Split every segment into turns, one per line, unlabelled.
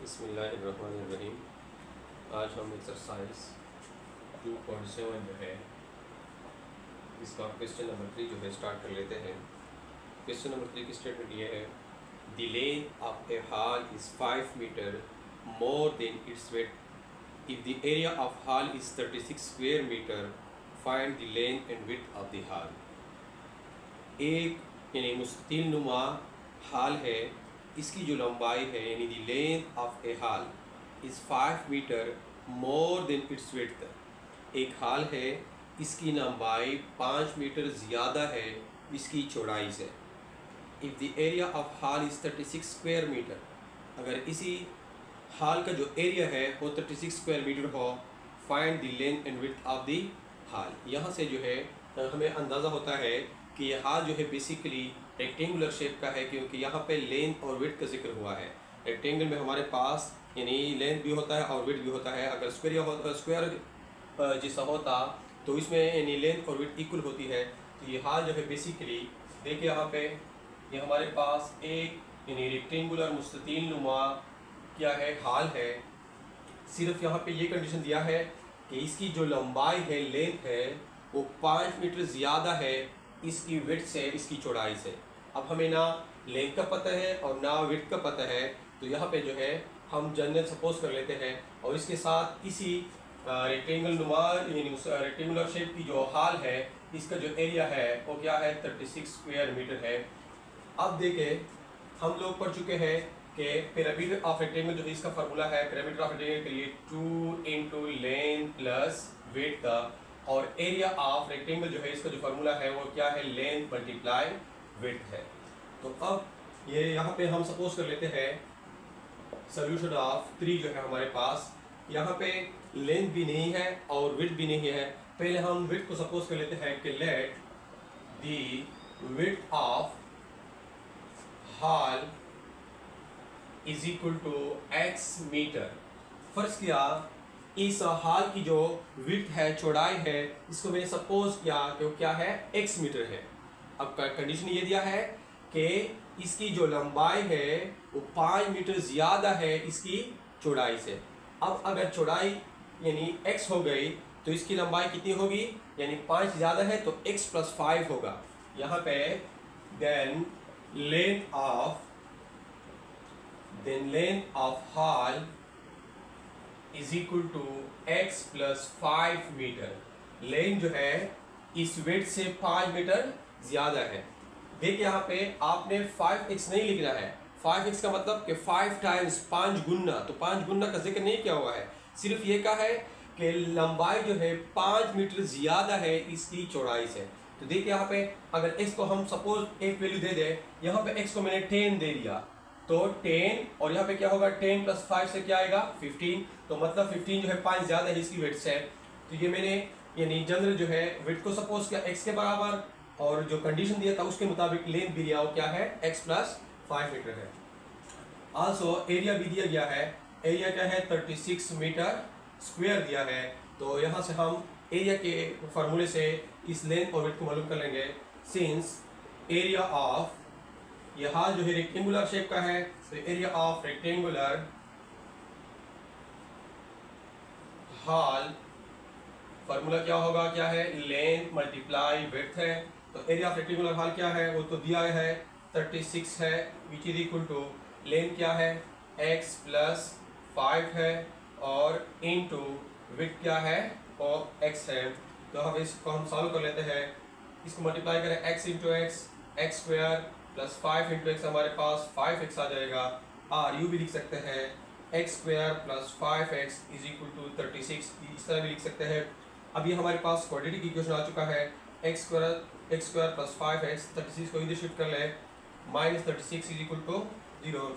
बिस्मिल्लाहिर्रहमानिर्रहीम। आज हम एक्सरसाइज 2.7 जो है इसका क्वेश्चन नंबर 3 जो है स्टार्ट कर लेते हैं। क्वेश्चन नंबर 3 की स्टेटमेंट ये है, the length of a hall is 5 metre more than its width. If the area of hall is 36 square metre, find the length and width of the hall. एक यानी मुस्ततिल नुमा hall है, इसकी जो लंबाई है यानी the length of a hall is 5 metre more than its width. एक हॉल है, इसकी लंबाई 5 मीटर ज़्यादा है इसकी चौड़ाई से। If the area of hall is 36 square metre, अगर इसी हॉल का जो एरिया है वो 36 स्क्वायर मीटर हो, find the length and width of the hall. यहाँ से जो है हमें अंदाज़ा होता है कि यह हॉल जो है बेसिकली रेक्टेंगुलर शेप का है, क्योंकि यहाँ पे लेंथ और विड्थ का जिक्र हुआ है। रेक्टेंगल में हमारे पास यानी लेंथ भी होता है और विड्थ भी होता है। अगर स्क्वायर जैसा होता तो इसमें यानी लेंथ और विड्थ इक्वल होती है। तो ये हॉल जो है बेसिकली देखिए यहाँ पे ये हमारे पास एक यानी रेक्टेंगुलर मुस्ततील नुमा क्या है हॉल है। सिर्फ यहाँ पे ये कंडीशन दिया है कि इसकी जो लंबाई है लेंथ है वो 5 मीटर ज़्यादा है इसकी विड्थ से, इसकी चौड़ाई से। अब हमें ना लेंथ का पता है और ना विड्थ का पता है, तो यहाँ पे जो है हम जनरल सपोज कर लेते हैं और इसके साथ इसी रेक्टेंगल नुमा यानी रेक्टेंगुलर शेप की जो हॉल है इसका जो एरिया है वो क्या है 36 स्क्वायर मीटर है। अब देखें हम लोग पढ़ चुके हैं कि पिरामिड ऑफ रेक्टेंगल जो है इसका फार्मूला है पिरामिड ऑफ रेक्टेंगल के लिए 2 इंटू लेंथ प्लस विड्थ और एरिया ऑफ रेक्टेंगल जो है इसका जो फार्मूला है वो क्या है लेंथ मल्टीप्लाई विड्थ है। तो अब ये यहाँ पे हम सपोज कर लेते हैं सोल्यूशन ऑफ 3 जो है हमारे पास यहाँ पे लेंथ भी नहीं है और विड्थ भी नहीं है। पहले हम विड्थ को सपोज कर लेते हैं कि let the width of hall is equal to x metre. फर्ज किया इस हॉल की जो विड्थ है चौड़ाई है इसको मैंने सपोज किया कि वो क्या है x मीटर है। अब कंडीशन ये दिया है कि इसकी जो लंबाई है वो 5 मीटर ज़्यादा है इसकी चौड़ाई से। अब अगर चौड़ाई यानी x हो गई तो इसकी लंबाई कितनी होगी, यानी 5 ज़्यादा है तो x प्लस 5 होगा। यहाँ पे then length of hall is equal to x plus 5 metre. Length जो है इस विड्थ से 5 मीटर ज़्यादा है। देखिए यहाँ पे आपने 5x नहीं लिखना है। 5x का मतलब कि 5 टाइम्स 5 गुना, तो 5 गुना का जिक्र नहीं किया हुआ है। सिर्फ ये कहा है कि लंबाई जो है 5 मीटर ज़्यादा है इसकी चौड़ाई से। तो देखिए यहाँ पे अगर x को हम सपोज एक वैल्यू दे दें, यहाँ पे x को मैंने 10 दे दिया तो 10 और यहाँ पे क्या होगा 10 प्लस 5 से क्या आएगा 15। तो मतलब 15 जो है 5 ज़्यादा है इसकी विड्थ से। तो ये मैंने यानी जनरल जो है विड्थ को सपोज किया x के बराबर और जो कंडीशन दिया था उसके मुताबिक लेंथ भी दिया वो क्या है x प्लस 5 मीटर है। आल्सो एरिया भी दिया गया है, एरिया क्या है 36 मीटर स्क्वायर दिया है। तो यहाँ से हम एरिया के फार्मूले से इस लेंथ और विड्थ को मालूम कर लेंगे। सिंस एरिया ऑफ ये हॉल जो है रेक्टेंगुलर शेप का है तो area of rectangular hall formula क्या होगा, क्या है लेंथ मल्टीप्लाई विड्थ है। तो एरिया ऑफ रेक्टेंगुलर हॉल क्या है वो तो दिया है 36 है which is equal to length क्या है x प्लस 5 है और इनटू विड्थ क्या है और x है। तो हम इसको हम सॉल्व कर लेते हैं, इसको मल्टीप्लाई करें x into x square plus 5 into x हमारे पास 5x आ जाएगा। और यू भी लिख सकते हैं x square plus 5x is equal to 36, इस तरह भी लिख सकते हैं। अब ये हमारे पास क्वाड्रेटिक इक्वेशन आ चुका है x स्क्वायर प्लस 5x 36 को इधर शिफ्ट कर ले माइनस 36 इज इक्वल टू 0।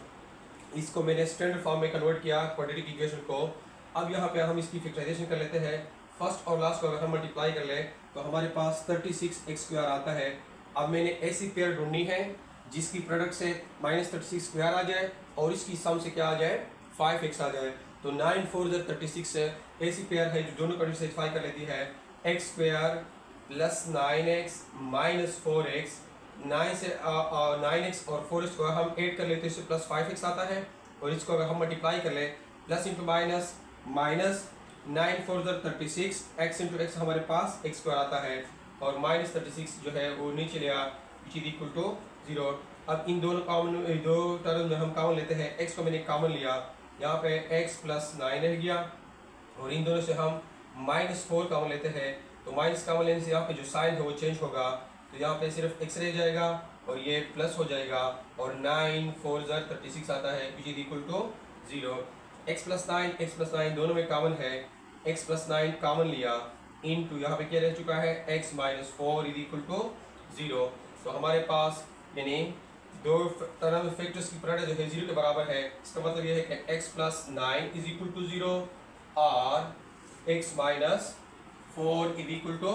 इसको मैंने स्टैंडर्ड फॉर्म में कन्वर्ट किया क्वाड्रेटिक इक्वेशन को। अब यहाँ पे हम इसकी फैक्टराइजेशन कर लेते हैं। फर्स्ट और लास्ट को अगर हम मल्टीप्लाई कर ले तो हमारे पास 36x स्क्वायर आता है। अब मैंने ऐसी पेयर ढूंढनी है जिसकी प्रोडक्ट से माइनस 36 स्क्वायर आ जाए और इसकी सम से क्या आ जाए 5x आ जाए। तो 9 4 36 ऐसी पेयर है जो दोनों कंडीशन सेटिस्फाई कर लेती है। x square plus 9x minus 4x, 9 से 9x और 4x को हम ऐड कर लेते हैं इससे प्लस 5x आता है। और इसको अगर हम मल्टीप्लाई कर लें plus into minus, minus 9 4 36, x into x हमारे पास एक्स स्क्वायर आता है और माइनस 36 जो है वो नीचे लिया विच इज इक्वल टू 0। अब इन दोनों दो टर्म में हम कॉमन लेते हैं, एक्स को मैंने कॉमन लिया, यहाँ पे एक्स प्लस 9 रह गया और इन दोनों से हम -4 कॉमन लेते हैं, तो माइनस कॉमन लेने से यहाँ पे जो साइन है वो चेंज होगा, तो यहाँ पे सिर्फ एक्स रह जाएगा और ये प्लस हो जाएगा और 9 4 36 आता है which is equal to 0। X plus 9 दोनों में कॉमन है, एक्स प्लस 9 कॉमन लिया इनटू यहाँ पे क्या रह चुका है x minus 4 is equal to 0। तो हमारे पास यानी दो टर्म फैक्टर्स की प्रोडक्ट जो है 0 के बराबर है, इसका मतलब ये है कि x plus 9 is equal to 0 और x minus 4 is equal to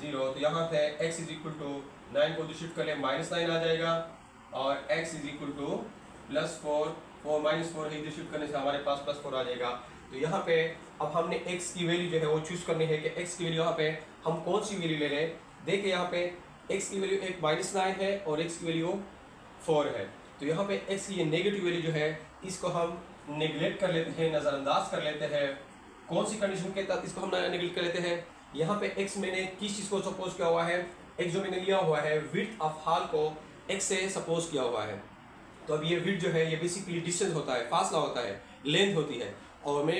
0। तो यहाँ पे x इज इक्वल टू 9 को डिस्ट्रीब्यूट कर ले -9 आ जाएगा और x इज इक्वल टू +4 -4 है, डिस्ट्रीब्यूट करने से हमारे पास +4 आ जाएगा। तो यहाँ पे अब हमने x की वैल्यू जो है वो चूज करनी है कि x की वैल्यू यहाँ पे हम कौन सी वैल्यू ले लें। देखिए यहाँ पे x की वैल्यू एक -9 है और x की वैल्यू 4 है, तो यहाँ पे x की ये नेगेटिव वैल्यू जो है इसको हम नेग्लेक्ट कर लेते हैं, नज़रअंदाज कर लेते हैं। कौन सी कंडीशन के तहत इसको हम नेग्लेक्ट कर लेते हैं, यहाँ पे x मैंने किस चीज़ को सपोज किया हुआ है, x जो मैंने लिया हुआ है विड्थ ऑफ हॉल को x से सपोज किया हुआ है। तो अब ये विड्थ जो है ये बेसिकली डिस्टेंस होता है, फासला होता है, लेंथ होती है। और मैं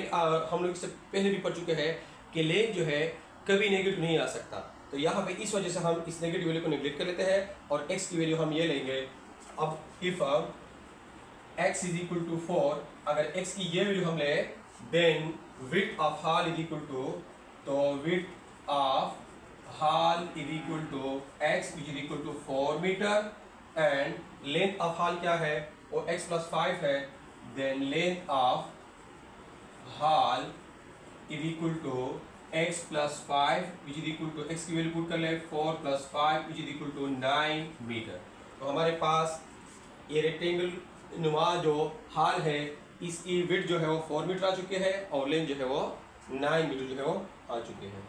हम लोग इससे पहले भी पढ़ चुके हैं कि लेंथ जो है कभी नेगेटिव नहीं आ सकता, तो यहाँ पे इस वजह से हम इस नेगेटिव वैल्यू को नेग्लेक्ट कर लेते हैं और x की वैल्यू हम ये लेंगे। अब if x is equal to 4, अगर x की ये वैल्यू हम ले then width of hall is equal to, तो width of hall is equal to x which is equal to 4 metre and length of hall क्या है वो x plus 5 है, then length of hall is equal to x plus 5 which is equal to x की value put कर ले 4 plus 5 which is equal to 9 metre. तो हमारे पास ये रेक्टेंगल नुमा जो हॉल है इसकी विड्थ जो है वो 4 मीटर आ चुकी है और लेंथ जो है वो 9 मीटर जो है वो आ चुके हैं।